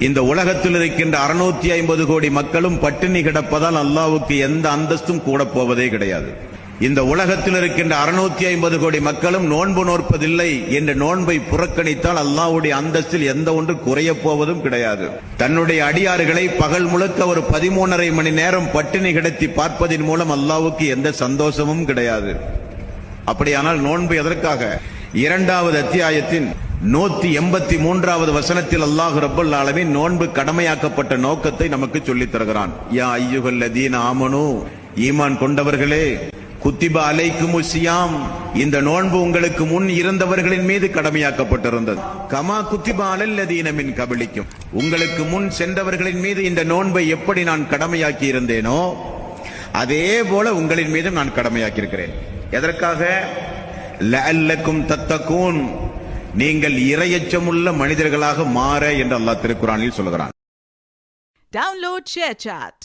இந்த உலகத்தில் இருக்கின்ற 650 கோடி மக்களும் பட்டினி கிடப்பதால் அல்லாஹ்வுக்கு எந்த அந்தஸ்தும் கூட போவதே கிடையாது. இந்த உலகத்தில் இருக்கின்ற 650 கோடி மக்களும் நோன்பு நோற்பதில்லை என்ற நோன்பை புறக்கணித்தால் அல்லாஹ்வுடைய அந்தஸ்தில் எந்த ஒன்று குறைய போவதும் கிடையாது. தன்னுடைய அடியார்களை பகல் முழுக்க ஒரு 13.5 மணி நேரம் பட்டினி கிடத்தி பார்ப்பதன் மூலம் அல்லாஹ்வுக்கு எந்த சந்தோஷமும் கிடையாது. அப்படியானால் நோன்பு எதற்காக? 2வது அத்தியாயத்தின் 183வது வசனத்தில் அல்லாஹ் ரப்பல் ஆலமீன் நோன்பு கடமையாக்கப்பட்ட நோக்கத்தை நமக்கு சொல்லித் தருகிறான். யா அய்யுஹல்லதீன ஆமனூ, ஈமான் கொண்டவர்களே, குத்திப அலைக்குமுஸ் ஸியாம், இந்த நோன்பு உங்களுக்கு முன் இருந்தவர்களின் மீது கடமையாக்கப்பட்டிருந்தது. கமா குத்திப அலல்லதீன மின் கபலிக்கும், உங்களுக்கு முன் சென்றவர்களின் மீது இந்த நோன்பை எப்படி நான் கடமையாக்கி இருந்தேனோ அதே போல உங்களின் மீதும் நான் கடமையாக்கி இருக்கிறேன். எதற்காக? லஅல்லக்கும் தத்தகூன், நீங்கள் இறையச்சமுள்ள மனிதர்களாக மாற என்று அல்லாஹ் திருக்குர்ஆனில் சொல்கிறான். Download ShareChat.